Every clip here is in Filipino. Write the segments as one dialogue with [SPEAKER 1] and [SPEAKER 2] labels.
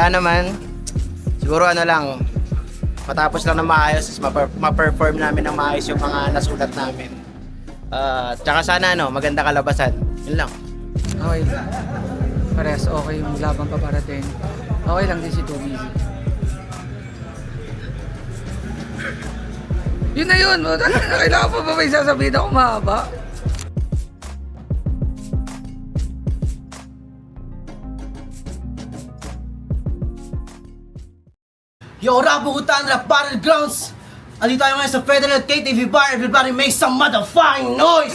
[SPEAKER 1] Sana naman, siguro ano lang, matapos lang na maayos, ma-perform namin ng maayos yung mga nasulat namin. Tsaka sana maganda kalabasan. Yun lang.
[SPEAKER 2] Okay lang. Parehas okay yung labang paparating. Okay lang din si Too Busy. Yun na yun! Kailangan pa ba may sasabihin ako mahaba?
[SPEAKER 3] Yo, Rabukutan Rap Battlegrounds! Andito tayo ngayon sa Federal KTV Bar. Everybody make some motherfucking noise!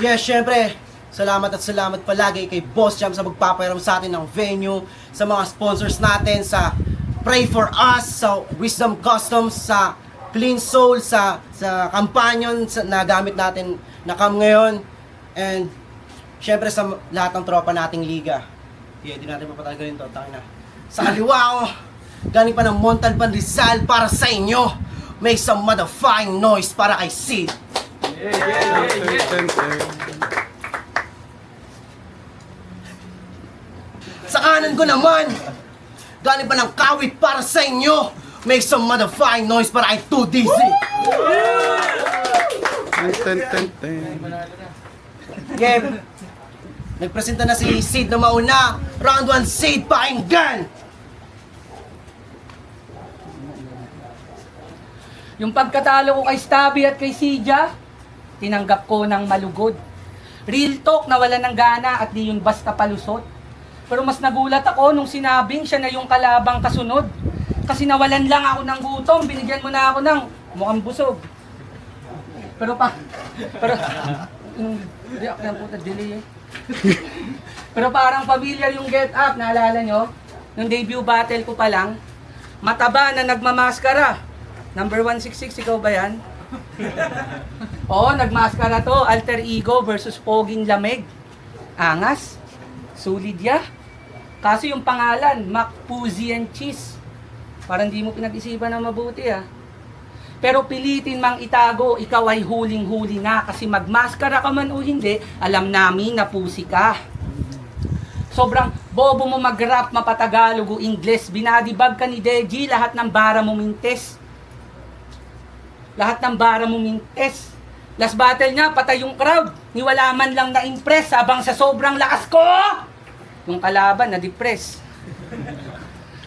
[SPEAKER 3] Yes, syempre, salamat palagi kay Boss Jam sa magpapayaram sa atin ng venue, sa mga sponsors natin, sa Pray For Us, sa Wisdom Customs, sa Clean Soul, sa Companion na gamit natin na cam ngayon, and syempre sa lahat ng tropa nating liga. Hindi natin papatagalin to, tangina. Sa kaliwa ko, galing pa ng Montalban Rizal para sa inyo. Make some motherfucking noise para kay Sid. Sa kanan ko naman, galing pa ng Kawit para sa inyo. Make some motherfucking noise para kay 2DC. Game. Nagpresenta na si Sid na mauna. Round 1, Sid, pakinggan!
[SPEAKER 2] Yung pagkatalo ko kay Stabby at kay Sija, tinanggap ko ng malugod. Real talk na wala ng gana at di yun basta palusot. Pero mas nagulat ako nung sinabing siya na yung kalabang kasunod. Kasi nawalan lang ako ng gutom, binigyan mo na ako ng mukhang busog. Pero react lang po, delay eh. Pero parang familiar yung get up, naalala nyo? Nung debut battle ko pa lang, mataba na nagmamaskara. Number 166, ikaw ba yan? Oo, nagmaskara to. Alter Ego versus Poging Lamig. Angas. Solid ya. Kaso yung pangalan, Mac Puzi and Cheese. Parang di mo pinag-isipan na mabuti ah. Pero pilitin mang itago, ikaw ay huling-huli na. Kasi magmaskara ka man o hindi, alam namin na pusi ka. Sobrang bobo mo mag-rap, mapatagalog o Ingles. Binadibag ka ni Deji, lahat ng bara mo mintes. Lahat ng bara mo mintes. Last battle niya, patay yung crowd. Niwala man lang na-impress, habang sa sobrang lakas ko, yung kalaban na-depress.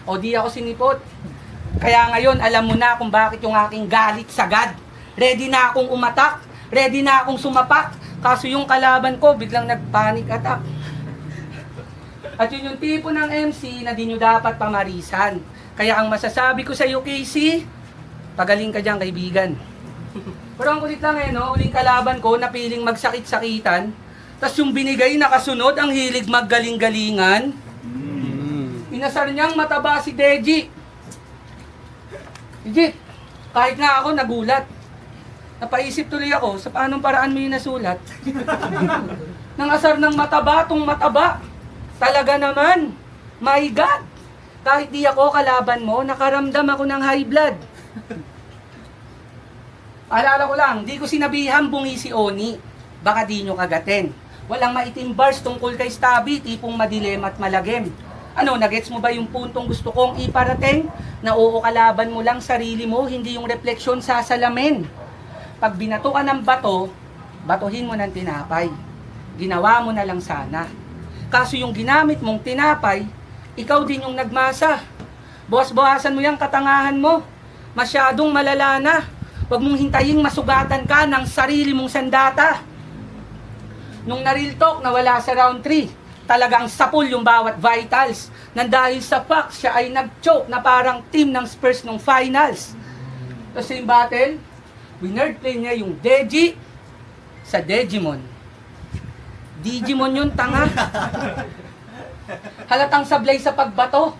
[SPEAKER 2] O di ako sinipot. Kaya ngayon, alam mo na kung bakit yung aking galit sagad. Ready na akong umatak, ready na akong sumapak. Kaso yung kalaban ko, biglang nag-panic attack. At yun yung tipo ng MC na di nyo dapat pamarisan. Kaya ang masasabi ko sa iyo, Casey, pagaling ka dyan, kaibigan. Pero ang kulit lang no? Uling kalaban ko, napiling magsakit-sakitan. Tapos yung binigay na kasunod, ang hilig maggaling-galingan. Inasar niyang mataba si Deji. Legit, kahit nga ako nagulat. Napaisip tuloy ako sa paanong paraan mo yung nasulat. Nang asar ng mataba, tong mataba. Talaga naman, my God. Kahit di ako kalaban mo, nakaramdam ako ng high blood. Alala ko lang, di ko sinabihan bungi si Oni. Baka di nyo kagatin. Walang maitim bars tungkol kay Stabby, tipong madilem at malagim. Ano, nagets mo ba yung puntong gusto kong iparating? Na oo, kalaban mo lang sarili mo, hindi yung refleksyon sa salamin. Pag binato ka ng bato, batuhin mo ng tinapay. Ginawa mo na lang sana. Kaso yung ginamit mong tinapay, ikaw din yung nagmasa. Buwas-buwasan mo yung katangahan mo. Masyadong malala na. Huwag mong hintayin masugatan ka ng sarili mong sandata. Nung na-real talk na wala sa round 3, talagang sapul yung bawat vitals. Nang dahil sa facts, siya ay nag-choke na parang team ng Spurs nung finals. Tapos yung battle, winner play niya yung Deji sa Digimon. Digimon yun, tanga. Halatang sablay sa pagbato.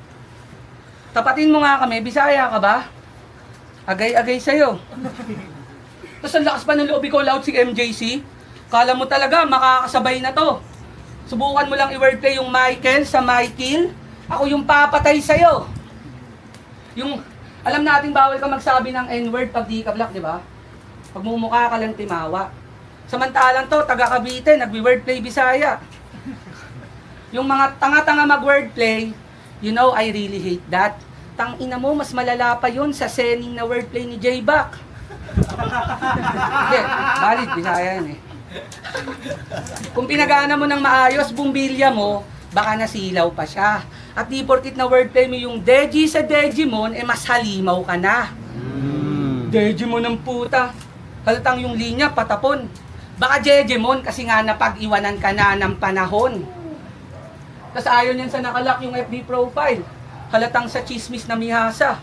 [SPEAKER 2] Tapatin mo nga kami, Bisaya ka ba? Agay-agay sa'yo. Tapos ang lakas pa ng loob ko, loud si MJC. Kala mo talaga, makakasabay na to. Subukan mo lang i-wordplay yung Michael sa Michael. Ako yung papatay sa'yo. Yung, alam natin bawal ka magsabi ng N-word pag di ka black, di ba? Pag mumukha ka lang timawa. Samantalang to, taga Cavite, nagwi-wordplay Bisaya. Yung mga tanga-tanga mag-wordplay, you know, I really hate that. Tang ina mo, mas malala pa yun sa selling na wordplay ni J-Back. Hindi, valid, Bisaya yan eh. Kung pinagana mo ng maayos, bumbilya mo, baka nasilaw pa siya. At di porkit na wordplay mo yung Deji sa Digimon, mas halimaw ka na. Digimon ng puta. Halatang yung linya, patapon. Baka Jejemon kasi nga napag-iwanan ka na ng panahon. Tapos ayaw niyan sa nakalak yung FB profile. Halatang sa chismis na mihasa.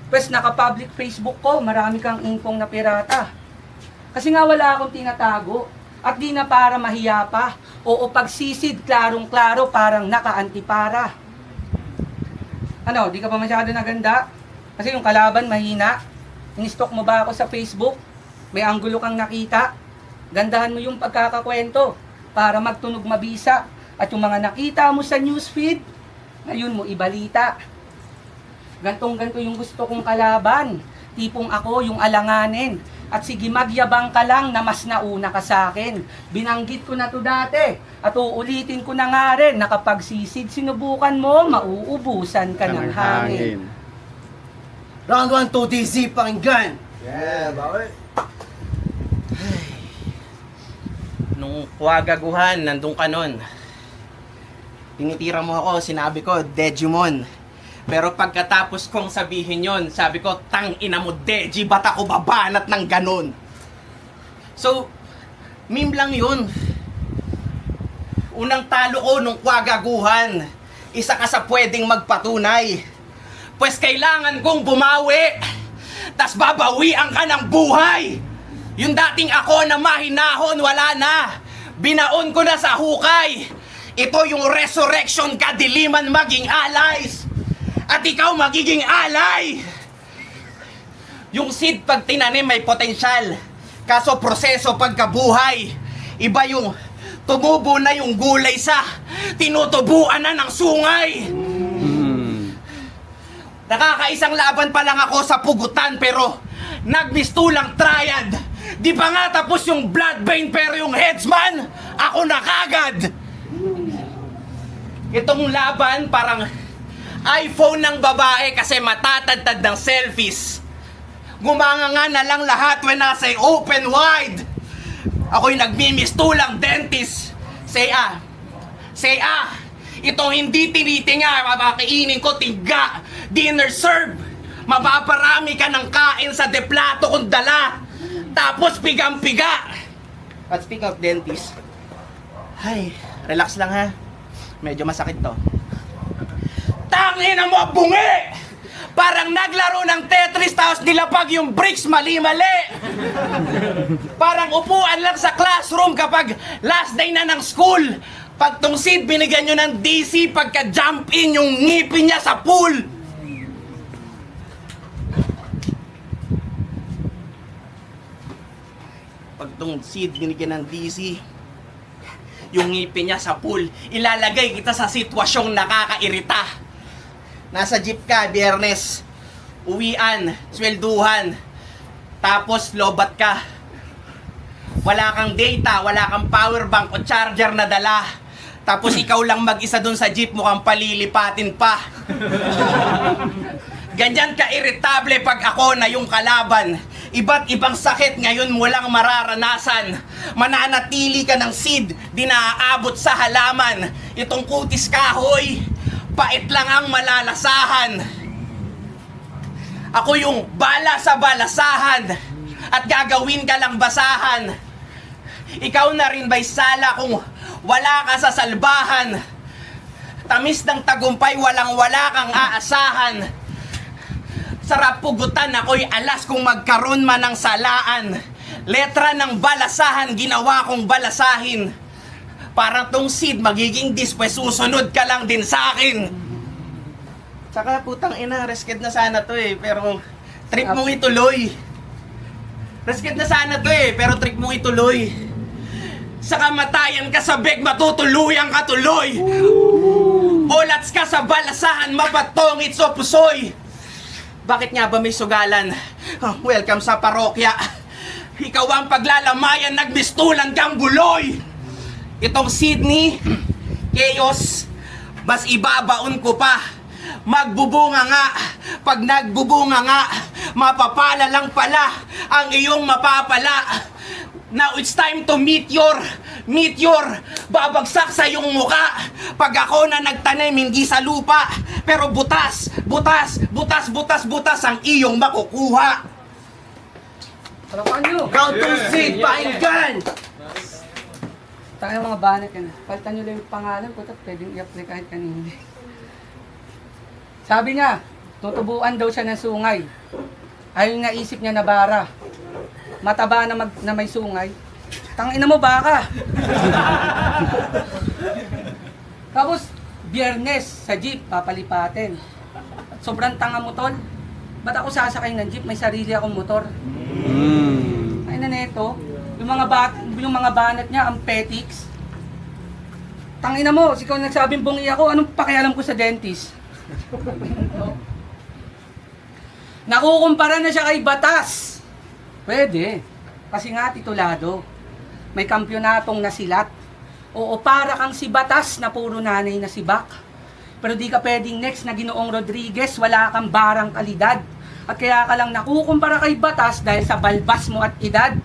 [SPEAKER 2] Pwes naka-public Facebook ko, marami kang infong na pirata. Kasi nga wala akong tinatago. At di na para mahiya pa. Oo, pagsisid, klarong-klaro, parang naka-antipara. Ano, di ka pa masyado naganda? Kasi yung kalaban mahina. In-stalk mo ba ako sa Facebook? May anggulo kang nakita? Gandahan mo yung pagkakakwento para magtunog mabisa. At yung mga nakita mo sa newsfeed, ngayon mo ibalita. Gantong-ganto yung gusto kong kalaban. Tipong ako yung alanganin. At sige, magyabang ka lang na mas nauna ka sa akin. Binanggit ko na to dati. At uulitin ko na nga rin na kapag sisid sinubukan mo, mauubusan ka ng hangin.
[SPEAKER 3] Round 1, 2, DZ, pakinggan!
[SPEAKER 1] Yeah, bawal. Nung kuwagaguhan, nandun ka nun. Tinitira mo ako, sinabi ko, Digimon. Pero pagkatapos kong sabihin yon, sabi ko, tang ina mo, Deji, ba't ako babanat ng ganun? So, meme lang yun. Unang talo ko nung kuwagaguhan, isa ka sa pwedeng magpatunay. Pues kailangan kong bumawi, tas babawian ka ng buhay. Yung dating ako na mahinahon, wala na. Binaon ko na sa hukay. Ito yung resurrection, kadiliman maging allies. At ikaw magiging alay. Yung seed pag tinanim may potensyal. Kaso proseso pagkabuhay. Iba yung tumubo na yung gulay sa tinutubuan na ng sungay. Nakakaisang laban pa lang ako sa pugutan pero nagmistulang triad. Di pa nga tapos yung blood vein pero yung headsman, ako na kagad. Itong laban parang iPhone ng babae kasi matatadtad ng selfies. Gumanganga na lang lahat when I say open wide. Ako'y nagmimistulang dentist. Say ah. Itong hindi tinitinga, mapakainin ko tingga. Dinner serve. Mapaparami ka ng kain sa deplato kong dala. Tapos pigang-piga. At speak of dentist, ay, relax lang ha. Medyo masakit to. Tangina mo, bungi! Parang naglaro ng Tetris tapos nilapag yung bricks mali-mali. Parang upuan lang sa classroom kapag last day na ng school. Pag tong seed binigyan nyo ng DC, pagka-jump in yung ngipin niya sa pool. Pag tong seed binigyan ng DC, yung ngipin niya sa pool, ilalagay kita sa sitwasyong nakakairita. Nasa jeep ka, biyernes, uwian, swelduhan, tapos lobat ka. Wala kang data, wala kang power bank o charger na dala. Tapos ikaw lang mag-isa dun sa jeep, mukhang palilipatin pa. Ganyan ka-irritable pag ako na yung kalaban. Iba't ibang sakit ngayon mo lang mararanasan. Mananatili ka ng seed, di naaabot sa halaman. Itong kutis kahoy, pait lang ang malalasahan. Ako yung bala sa balasahan at gagawin ka lang basahan. Ikaw na rin ba'y sala kung wala ka sa salbahan? Tamis ng tagumpay, walang-wala kang aasahan. Sarap pugutan, ako'y alas kung magkaroon man ng salaan. Letra ng balasahan, ginawa kong balasahin. Parang tong seed magiging dispues, susunod ka lang din sa akin. Saka putang ina, resked na sana to eh, pero trip mong ituloy. Resked na sana to eh, pero trip mong ituloy. Sa kamatayan ka sa beg, matutuluyan ka tuloy. Olats ka sa balasahan, mabatong itso pusoy. Bakit nga ba may sugalan? Welcome sa parokya. Ikaw ang paglalamayan, nagmistulan kang buloy. Itong Sydney, chaos, bas ibabaon ko pa. Magbubunga nga, pag nagbubunga nga, mapapala lang pala ang iyong mapapala. Now it's time to meteor, babagsak sa iyong muka. Pag ako na nagtanim hindi sa lupa, pero butas ang iyong makukuha.
[SPEAKER 2] Palapakan nyo!
[SPEAKER 3] Round 2, seed, pakinggan!
[SPEAKER 2] Tayo mga banat yan. Palitan nyo lang yung pangalan ko, tapos pwedeng i-apply kahit kanina. Sabi niya, tutubuan daw siya ng sungay. Ayun nga isip niya na bara. Mataba na may sungay. Tangina mo baka. Tapos, Biyernes sa jeep, papalipatin. Sobrang tanga mo, tol. Ba't ako sasakay ng jeep? May sarili akong motor. Ay na neto, yung mga banat niya, ang petiks. Tangina mo, ikaw nagsabing bungi ako, anong pakialam ko sa dentist? Nakukumpara na siya kay Batas. Pwede. Kasi nga titulado. May kampyonatong nasilat. Oo, para kang si Batas na puro nanay na si Bak. Pero di ka pwedeng next na Ginoong Rodriguez, wala kang barang kalidad. At kaya ka lang nakukumpara kay Batas dahil sa balbas mo at edad.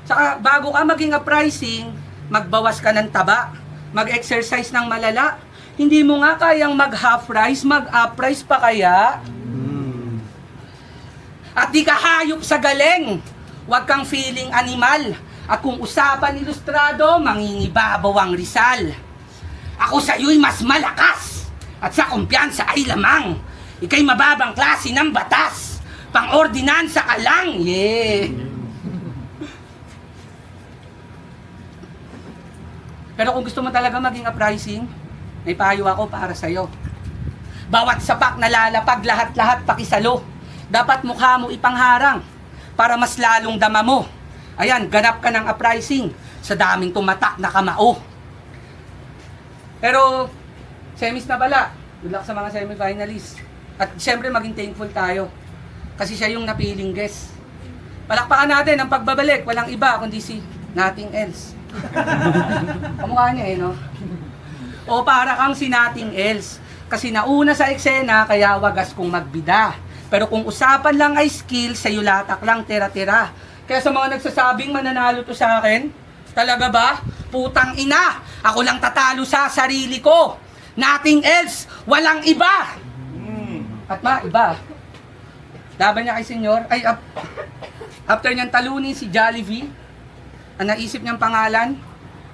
[SPEAKER 2] Saka bago ka maging uprising, magbawas ka ng taba. Mag-exercise ng malala. Hindi mo nga kayang mag-half rice, mag-up rice pa kaya? At di ka hayop sa galing. Huwag kang feeling animal. At kung usapan ilustrado, mangingibabaw ang Rizal. Ako sa'yo'y mas malakas. At sa kumpiyansa ay lamang. Ika'y mababang klase ng batas. Pang-ordinansa ka lang. Yeah. Pero kung gusto mo talaga maging uprising, may payo ako para sa'yo. Bawat sapak na lalapag, lahat-lahat pakisalo. Dapat mukha mo ipangharang para mas lalong dama mo. Ayan, ganap ka ng uprising sa daming tumatak na kamao. Pero, semis na bala. Good luck sa mga semifinalists. At siyempre maging thankful tayo. Kasi siya yung napiling guest. Palakpakan natin ang pagbabalik. Walang iba kundi si Nothing Else. Kamukha niya no? O para kang si Nothing Else. Kasi nauna sa eksena, kaya wagas kong magbida. Pero kung usapan lang ay skill, sa'yo latak lang tira-tira. Kaya sa mga nagsasabing mananalo to sa akin, talaga ba? Putang ina! Ako lang tatalo sa sarili ko. Nothing else! Walang iba! At iba. Laban niya kay senyor. After niyang talunin si Jollibee, ang naisip niyang pangalan,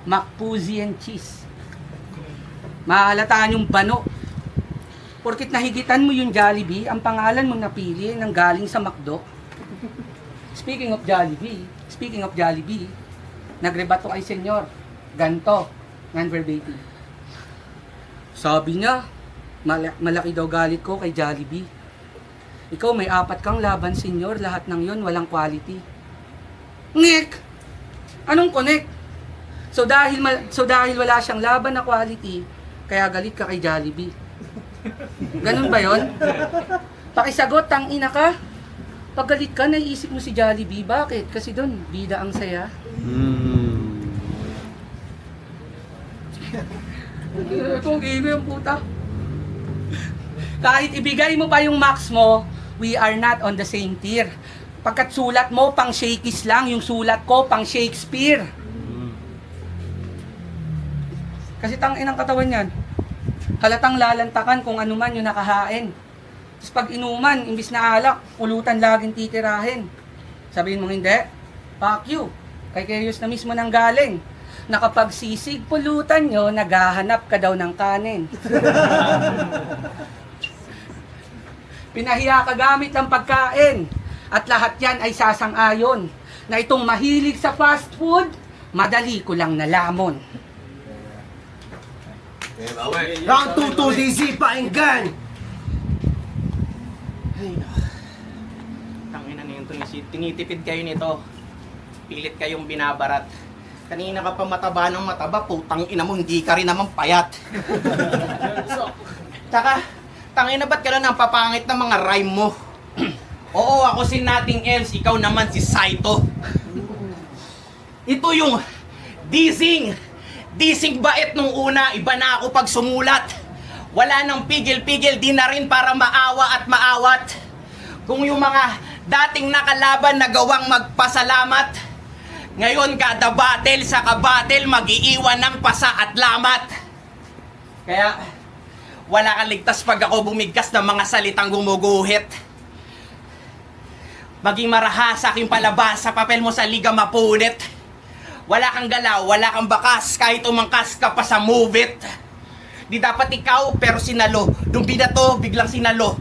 [SPEAKER 2] Macpuzi and Cheese. Mahalataan yung bano. Porkit nahigitan mo yung Jollibee, ang pangalan mo napili nang galing sa McDo. Speaking of Jollibee, nagrebato kay senyor. Ganto, non-verbatim. Sabi niya, malaki daw galit ko kay Jollibee. Ikaw may 4 kang laban, senyor, lahat ng yon walang quality. Ngek! Anong connect? So dahil wala siyang laban na quality, kaya galit ka kay Jollibee. Ganun ba yon? Pakisagot, tang ina ka. Pag galit ka, naiisip mo si Jollibee. Bakit? Kasi doon, bida ang saya. Kung gigo yung puta. Kahit ibigay mo pa yung max mo, we are not on the same tier. Pagkat sulat mo, pang Shakey's lang. Yung sulat ko, pang Shakespeare. Kasi tang inang katawan yan. Halatang lalantakan kung ano man yung nakahain. Tapos pag inuman, imbis na alak, pulutan laging titirahin. Sabihin mo hindi, fuck you. Kay Kerios na mismo nang galing. Na kapag sisig pulutan nyo, naghahanap ka daw ng kanin. Pinahiya ka gamit ng pagkain. At lahat yan ay sasang-ayon. Na itong mahilig sa fast food, madali ko lang nalamon.
[SPEAKER 3] Round 2, 2DZ, pakinggan!
[SPEAKER 1] Ay, tangina na yun, tinitipid kayo nito. Pilit kayong binabarat. Kanina ka pa mataba ng mataba, putang ina mo, hindi ka rin naman payat. Tsaka, tangina ba't ka na papangit ng mga rhyme mo? Oo, ako si Nothing Else, ikaw naman si Saito. Ito yung dissing Dising bait nung una, iba na ako pag sumulat. Wala nang pigil-pigil, di na rin para maawa at maawat. Kung yung mga dating nakalaban nagawang magpasalamat, ngayon kada battle sa kabattle, mag-iiwan ng pasa at lamat. Kaya, wala kang ligtas pag ako bumigkas ng mga salitang gumuguhit. Maging marahas sa aking palabas, sa papel mo sa liga mapunit. Wala kang galaw, wala kang bakas, kahit umangkas ka pa sa move it. Di dapat ikaw, pero sinalo. Nung binato, biglang sinalo.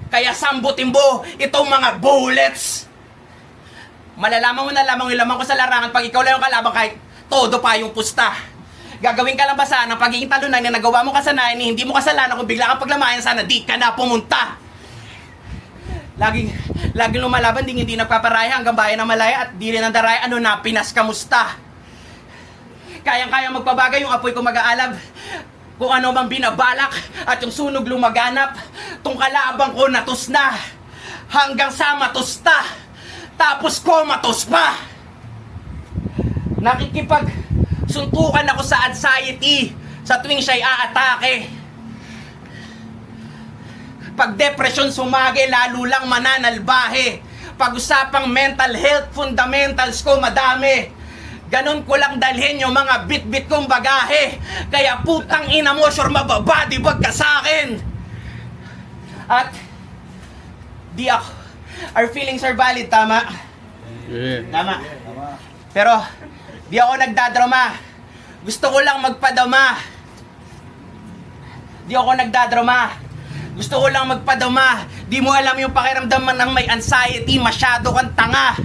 [SPEAKER 1] Kaya sambutin mo itong mga bullets. Malalaman mo na lamang yung lamang ko sa larangan pag ikaw lang yung kalaban kahit todo pa yung pusta. Gagawin ka lang ba sana ng pagiging talunan na nagawa mo kasanayan ni hindi mo kasalanan kung bigla kang paglamayan sana di ka na pumunta. Laging lumalaban ding hindi nagpaparaya hanggang bayan na malaya at di rin ang daraya ano na Pinas kamusta. Kayang-kaya magpabagay yung apoy ko mag-aalab kung ano mang binabalak at yung sunog lumaganap. Tung kalabang ko natus na hanggang sa matusta tapos komatos pa. Nakikipagsuntukan ako sa anxiety sa tuwing siya'y aatake. Pag depression sumagi, lalo lang mananalbahe. Pag-usapang mental health, fundamentals ko madami. Ganon ko lang dalhin yung mga bit-bit kong bagahe. Kaya putang ina mo, sure mababadi wag ka sa'kin. At di ako, our feelings are valid, tama? Tama. Pero di ako nagdadrama. Gusto ko lang magpadama. Di ako nagdadrama. Gusto ko lang magpadama. Di mo alam yung pakiramdaman ng may anxiety, masyado kang tanga.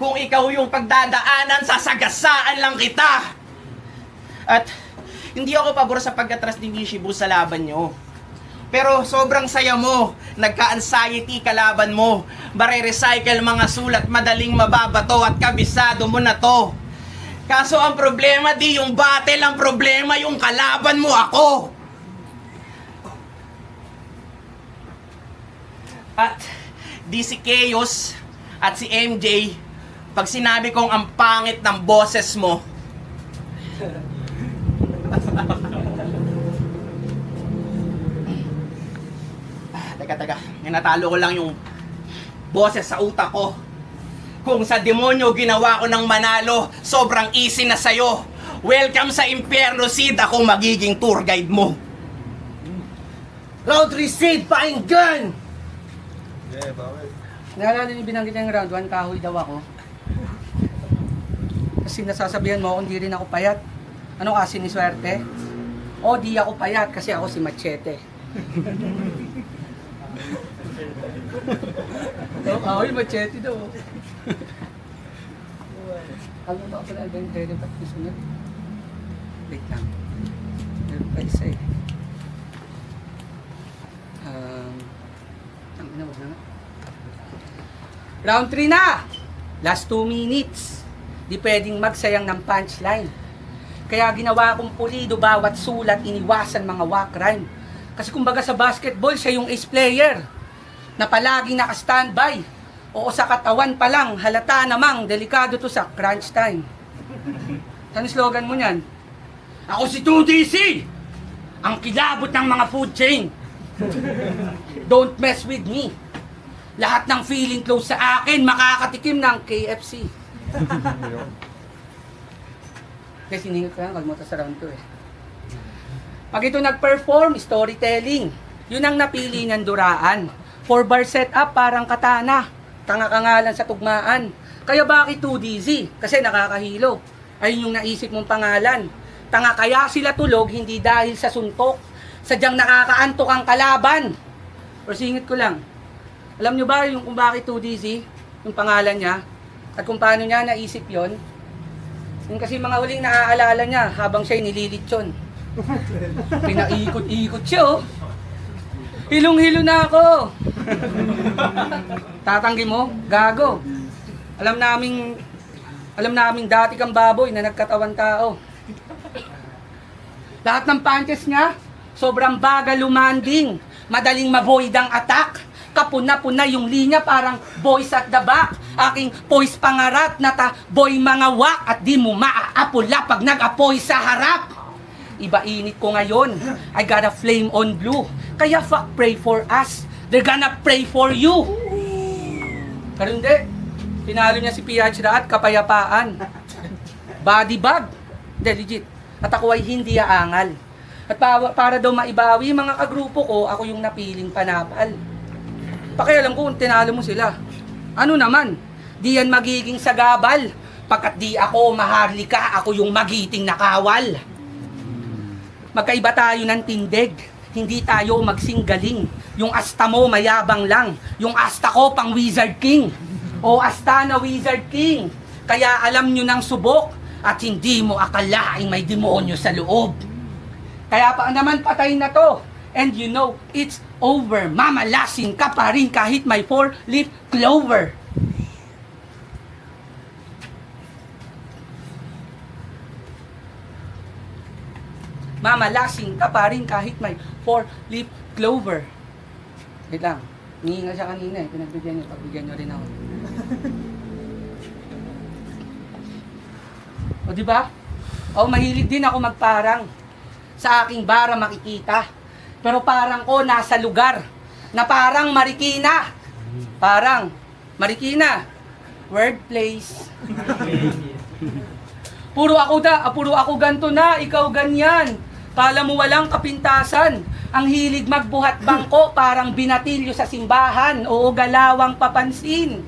[SPEAKER 1] Kung ikaw yung pagdadaanan, sasagasaan lang kita. At hindi ako pabor sa pag-atras ni Nishibu sa laban nyo. Pero sobrang saya mo, nagka-anxiety kalaban mo. Bare-recycle mga sulat, madaling mababato at kabisado mo na to. Kaso ang problema di yung battle, ang problema yung kalaban mo ako. At di si Chaos at si MJ, pag sinabi kong ang pangit ng boses mo, teka, natalo ko lang yung boses sa utak ko. Kung sa demonyo ginawa ko ng manalo, sobrang easy na sa'yo. Welcome sa Impyerno, Sid, ako magiging tour guide mo.
[SPEAKER 3] Round 3, Sid, painggan!
[SPEAKER 2] Naalala niyo binanggit niya yung round 1, kahoy daw ako. Kasi nasasabihan mo ako, hindi rin ako payat. Ano kasi ni swerte? O di ako payat kasi ako si Machete. Kahoy, Machete daw. Alam mo ba pala, Alden, ba't gusto? Wait lang. Meron pa isa eh. Ang inawag na nga. Round 3 na! Last 2 minutes. Di pwedeng magsayang ng punchline. Kaya ginawa kong pulido bawat sulat, iniwasan mga walk rhyme. Kasi kumbaga sa basketball, siya yung ace player na palaging naka-standby. Oo, sa katawan pa lang, halata namang, delikado to sa crunch time. Saan slogan mo niyan? Ako si 2DC! Ang kilabot ng mga food chain. Don't mess with me. Lahat ng feeling close sa akin, makakatikim ng KFC. Kasi siningit ko yan, magmuta sa round 2 eh. Pag ito nag-perform, storytelling. Yun ang napili niyang duraan. 4-bar setup, parang katana. Tanga-kangalan sa tugmaan. Kaya bakit 2DZ? Kasi nakakahilo. Ayun yung naisip mong pangalan. Tanga kaya sila tulog, hindi dahil sa suntok. Sadyang nakakaantok ang kalaban. Pero singit ko lang. Alam nyo ba yung kung bakit 2DZ? Yung pangalan niya? At kung paano niya naisip yon? Yung kasi mga huling naaalala niya habang siya'y nililitsyon. Pinaikot-ikot siya oh. Hilong-hilo na ako. Tatanggi mo? Gago. Alam naming dati kang baboy na nagkatawan tao. Lahat ng punches niya, sobrang bagal lumanding. Madaling ma-void ang attack. kapuna-puna yung linya parang boys at the back. Aking poise pangarap na boy mga wak at di mo maaapula pag nag-apoy sa harap. Iba init ko ngayon. I got a flame on blue. Kaya fuck pray for us. They're gonna pray for you. Pero hindi. Pinalo niya si PH at kapayapaan. Body bag. Hindi, legit. At ako ay hindi aangal. At para daw maibawi mga kagrupo ko, ako yung napiling panapal. Pakialam ko kung tinalo mo sila. Ano naman? Di yan magiging sagabal. Pagkat di ako maharlika, ako yung magiting nakawal. Magkaiba tayo ng tindig. Hindi tayo magsinggaling. Yung asta mo mayabang lang. Yung asta ko pang Wizard King. O asta na Wizard King. Kaya alam nyo ng subok at hindi mo akalaing may demonyo sa loob. Kaya pa naman patay na to. And you know, it's over. Mamalasin ka pa rin kahit may 4-leaf clover. Mamalasin ka pa rin kahit may 4-leaf clover. Wait lang. Nihinga siya kanina eh. Pinagbigyan niyo. Pagbigyan niyo rin ako. O diba? O mahilig din ako magparang. Sa aking bara makikita. Pero parang ko nasa lugar na parang Marikina. Parang Marikina. Word place. Puro ako ganto na, ikaw ganyan. Kala mo walang kapintasan. Ang hilig magbuhat bangko parang binatilyo sa simbahan. Oo, galawang papansin.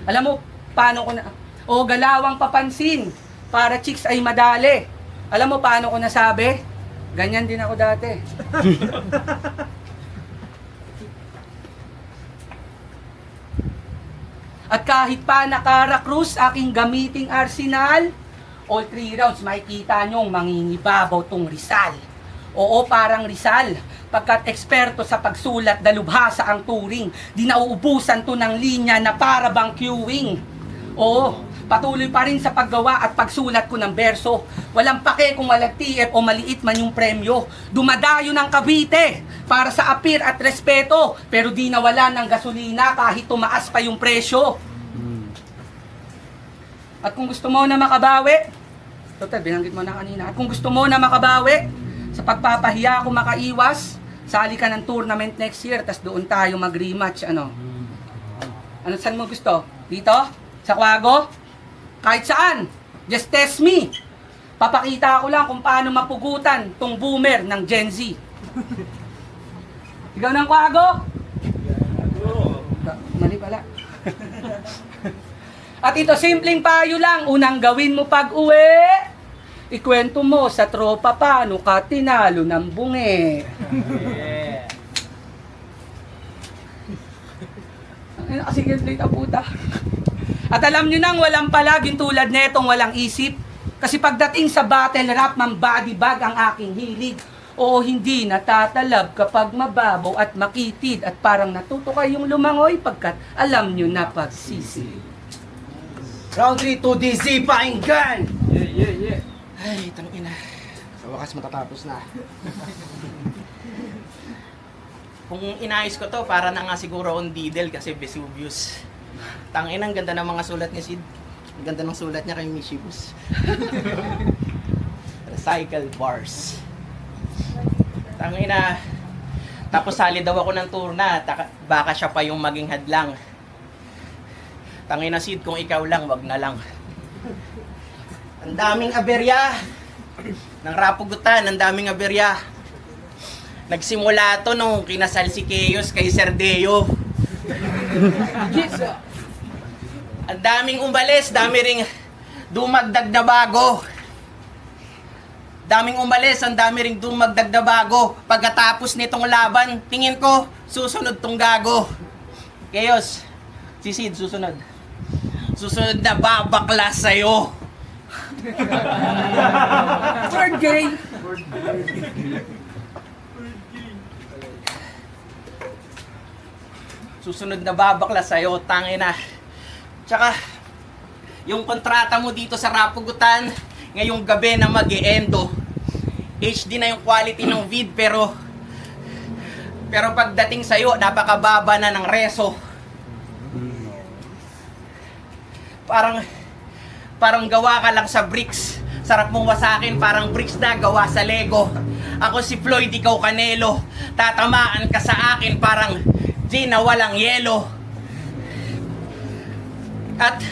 [SPEAKER 2] Alam mo, paano ko na... Oo, galawang papansin. Para chicks ay madali. Alam mo paano ko nasabi? Ganyan din ako dati. At kahit pa nakarakrus aking gamiting arsenal, all 3 rounds makikita nyong mangingibabaw tong Rizal. Oo, parang Rizal. Pagkat eksperto sa pagsulat, dalubhasa ang turing. Di nauubusan to ng linya na para bang queuing. Oo, patuloy pa rin sa paggawa at pagsulat ko ng berso. Walang pake kung walang TF o maliit man yung premyo. Dumadayo ng Cavite para sa appear at respeto. Pero di nawala ng gasolina kahit tumaas pa yung presyo. At kung gusto mo na makabawi, total, binanggit mo na kanina. At kung gusto mo na makabawi, sa pagpapahiya ako makaiwas, sali ka ng tournament next year, tas doon tayo mag-rematch. Ano, saan mo gusto? Dito? Sa Quago? Kahit saan. Just test me. Papakita ko lang kung paano mapugutan tong boomer ng Gen Z. Ikaw ng Quago? Mali pala. At ito, simpleng payo lang. Unang gawin mo pag uwi, ikwento mo sa tropa paano ka tinalo ng bunge. Ay, sige, late ang puta. At alam nyo nang walang palaging tulad netong walang isip. Kasi pagdating sa battle rap, mang body bag ang aking hilig. Oo, hindi natatalab kapag mababaw at makitid. At parang natuto kayong lumangoy pagkat alam nyo na pagsisi.
[SPEAKER 3] Round 3, 2DZ, painggan!
[SPEAKER 1] Ay, tangina. Sa wakas matatapos na. Kung inayos ko to, para na nga siguro on Didel kasi Vesuvius. Tangina, ang ganda ng mga sulat ni Sid. Ang ganda ng sulat niya kay Mischievous. Recycle bars. Tangina. Tapos sali daw ako ng turna, baka siya pa yung maging hadlang. Tangina Sid, kung ikaw lang, wag na lang. Ang daming aberya ng Rapugutan, ang daming aberya. Nagsimula to nung kinasal si Keos kay Sir Deo. Ang daming umalis, dami ring dumagdag na bago. Daming umalis, ang dami ring dumagdag na bago. Pagkatapos nitong laban, tingin ko, susunod tong gago. Keos, si Sid, susunod. Susunod na babakla sa'yo.
[SPEAKER 2] Word gay!
[SPEAKER 1] Susunod na babakla sa'yo, tangina. Tsaka, yung kontrata mo dito sa Rapugutan, ngayong gabi na mag-e-endo. HD na yung quality ng vid, pero Pero pagdating sa'yo, napakababa na ng reso. Parang gawa ka lang sa bricks. Sarap mong wasakin, parang bricks na gawa sa Lego. Ako si Floyd, ikaw Canelo. Tatamaan ka sa akin, parang gin na walang yelo. At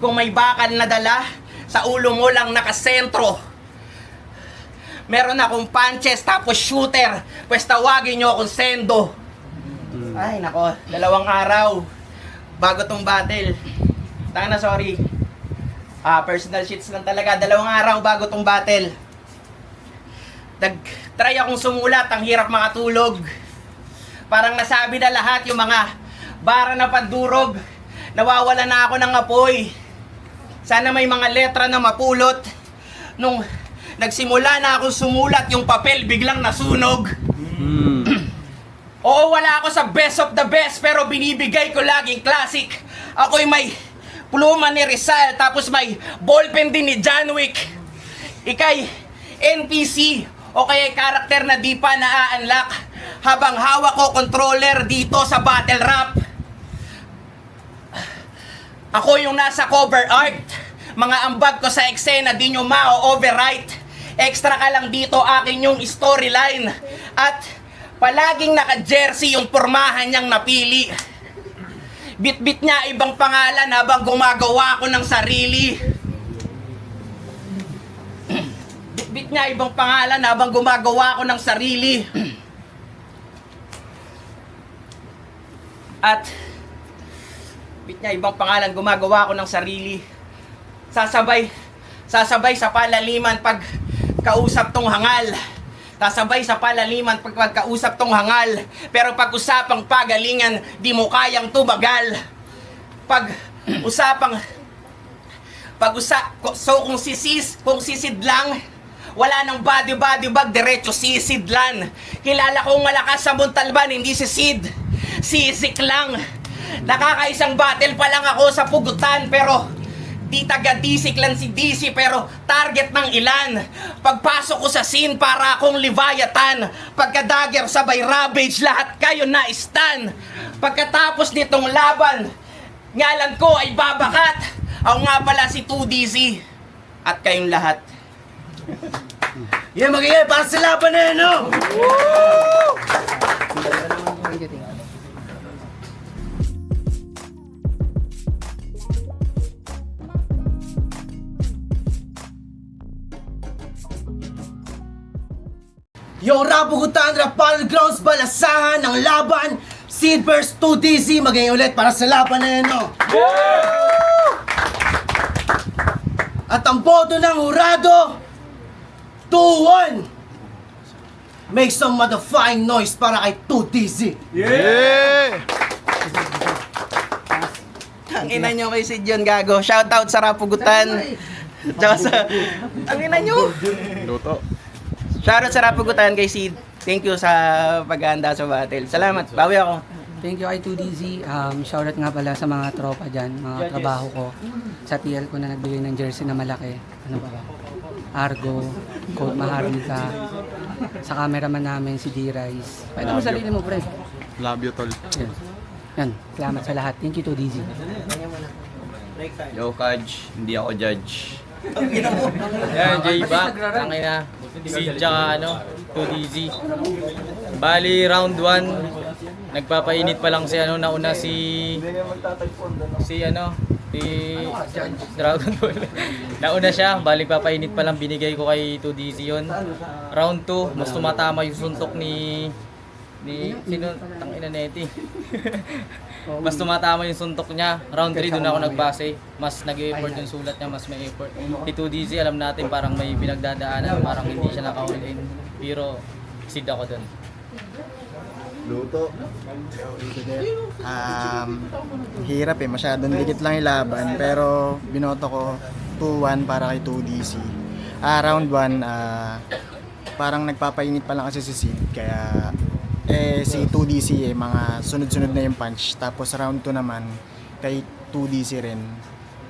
[SPEAKER 1] kung may bakal na dala, sa ulo mo lang nakasentro. Meron akong punches tapos shooter, pues tawagin nyo akong Sendo. Ay nako, 2 araw bago tong battle. Tanga na, sorry. Personal sheets lang talaga. 2 araw bago tong battle. Try akong sumulat, ang hirap makatulog. Parang nasabi na lahat yung mga bara na padurog. Nawawala na ako ng apoy. Sana may mga letra na mapulot. Nung nagsimula na akong sumulat, yung papel biglang nasunog. Oo, wala ako sa best of the best, pero binibigay ko laging classic. Ako'y may pluma ni Rizal, tapos may ballpen din ni John Wick. Ika'y NPC, o kaya karakter na di pa na-unlock. Habang hawak ko controller dito sa battle rap. Ako yung nasa cover art. Mga ambag ko sa eksena, di nyo ma-overwrite. Extra ka lang dito, akin yung storyline. At palaging naka-jersey yung pormahan niyang napili. Bit-bit niya ibang pangalan habang gumagawa ko ng sarili. Bit-bit niya ibang pangalan habang gumagawa ko ng sarili. At bit niya ibang pangalan, gumagawa ko ng sarili. Sasabay sa palaliman pag kausap tong hangal. Sasabay sa palaliman pag kausap tong hangal. Pero pag usapang pagalingan, di mo kayang tumagal. So kung sisid lang, wala nang body bag, diretso sisidlan. Kilala kong malakas sa Montalban, hindi si Sid. Sisik lang. Nakakaisang battle pa lang ako sa pugutan, pero di taga-disik lang si DC, pero target ng ilan. Pagpasok ko sa scene, para akong Leviathan. Pagka-dagger, sabay ravage, lahat kayo na-stun. Pagkatapos nitong laban, ngalan ko ay babakat. Ako nga pala si 2DC. At kayong lahat.
[SPEAKER 3] Yeah, magiging para sa laban na yun, no? Yung Rapugutan Rap Battlegrounds, balasahan ng laban. Sid vs 2DC, magiging ulit para sa laban na yun, no? At ang boto ng hurado, 2-1. Make some motherfucking noise para kay 2DC.
[SPEAKER 1] Ang ina nyo kay Sid yun, gago. Shoutout sa Rapugutan. Tsaka sa... Ang ina nyo!
[SPEAKER 4] Luto.
[SPEAKER 1] Shoutout sa Rapugutan kay Sid. Thank you sa paghahanda sa battle. Salamat. Bawi ako.
[SPEAKER 2] Thank you kay 2DZ. Shoutout nga pala sa mga tropa dyan, mga trabaho ko. Sa TL ko na nagbigay ng jersey na malaki. Ano ba ba? Argo, Code Maharlika. Sa cameraman namin si D-Rise. Pwede mo sarili mo, pre.
[SPEAKER 4] Love you, tol.
[SPEAKER 2] Yan. Yan. Salamat sa lahat. Thank you 2DZ.
[SPEAKER 5] Yo, Kaj, hindi ako judge.
[SPEAKER 6] Yan, J-Back, tangina. Si tsaka 2DZ. Bali, round 1, nagpapainit pa lang si nauna si Dragon Ball. Nauna siya, bali papainit pa lang, binigay ko kay 2DZ yun. Round 2, mas tumatama yung suntok ni sino? Tangina neti. Mas tumatama yung suntok niya. Round 3 doon ako nagbase. Mas nag-effort yung sulat niya, mas may effort. Si 2DZ alam natin parang may pinagdadaanan, parang hindi siya naka-all-in. Pero sid ako doon.
[SPEAKER 4] Luto.
[SPEAKER 7] Hirap masyadong dikit lang yung laban, pero binoto ko 2-1 para kay 2DC. Round 1, parang nagpapainit pa lang kasi si Sid, kaya si 2DC mga sunod-sunod na yung punch. Tapos round 2 naman kay 2DC rin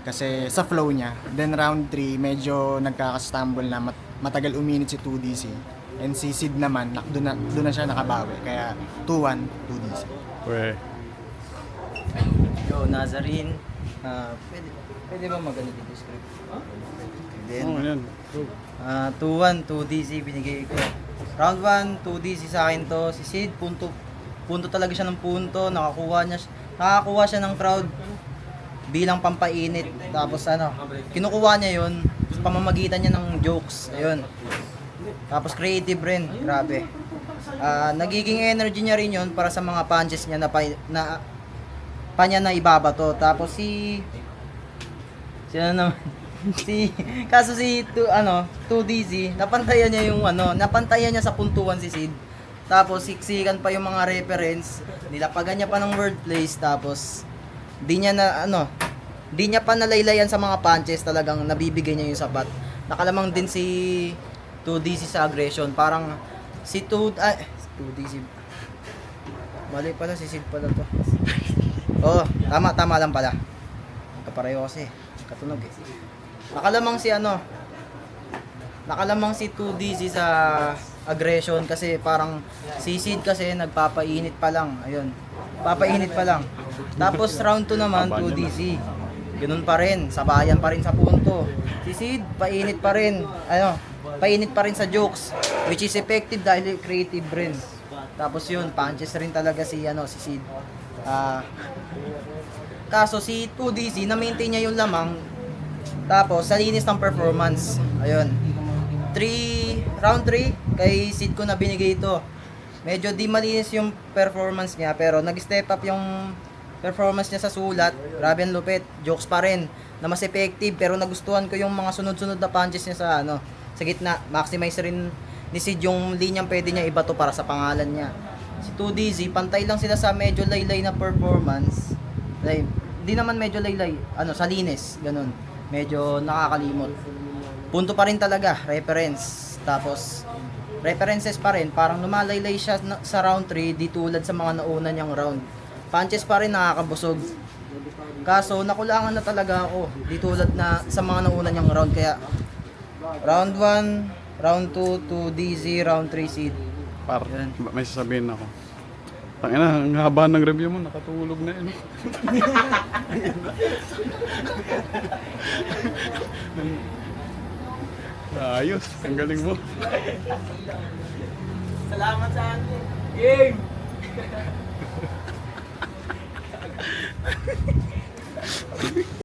[SPEAKER 7] kasi sa flow niya. Then round 3 medyo nagkaka-stumble na, matagal uminit si 2DC. And si Sid naman, doon na siya nakabawi. Kaya 2-1, 2DC.
[SPEAKER 4] We.
[SPEAKER 6] Yo, Nazarene. Pwede ba magano dito script?
[SPEAKER 4] Oh, yan.
[SPEAKER 6] 2-1, 2DC binigay ko. Round 1, 2DC sa akin to. Si Sid, punto talaga siya ng punto. Nakakuha siya ng crowd bilang pampainit. Tapos kinukuha niya yun sa pamamagitan niya ng jokes. Ayun. Tapos creative rin. Grabe. Nagiging energy niya rin yun para sa mga punches niya pa niya na ibabato. Tapos sino naman? Kaso si 2DC, napantayan niya sa puntuan si Sid. Tapos siksikan pa yung mga reference, nilapagan niya pa ng wordplays, tapos di niya pa nalaylayan sa mga punches, talagang nabibigay niya yung sapat. Nakalamang din si 2DC sa aggression, parang si 2DC. Mali pala, si Sid pala to. Oh, tama lang pala. Kapareho kasi, katunog eh. Nakalamang si 2DC sa aggression kasi parang si Sid kasi nagpapainit pa lang. Ayun. Papainit pa lang. Tapos round 2 naman 2DC. Ganun pa rin, sabayan pa rin sa punto. Si Sid painit pa rin. Painit pa rin sa jokes, which is effective dahil creative rin. Tapos yun, punches rin talaga si Sid. Kaso si 2DC na-maintain niya yung lamang. Tapos, sa linis ng performance, ayun. Round 3, kay Sid ko na binigay ito. Medyo di malinis yung performance niya, pero nag-step up yung performance niya sa sulat. Grabe ang lupit, jokes pa rin, na mas effective, pero nagustuhan ko yung mga sunod-sunod na punches niya sa gitna. Maximize rin ni Sid yung linyang pwede niya ibato para sa pangalan niya. Si 2DZ, pantay lang sila sa medyo laylay na performance. Di naman medyo laylay, sa linis, ganun. Medyo nakakalimot. Punto pa rin talaga, reference. Tapos, references pa rin. Parang lumalaylay siya sa round 3, di tulad sa mga nauna niyang round. Punches pa rin nakakabusog. Kaso, nakulangan na talaga ako. Di tulad na sa mga nauna niyang round. Kaya, round 1, round 2, 2DZ, round 3 Sid. Yan.
[SPEAKER 4] May sasabihin ako. Tangina, ang haba ng review mo, nakatulog na yun. Ayos, ang galing mo.
[SPEAKER 2] Salamat sa akin. Game!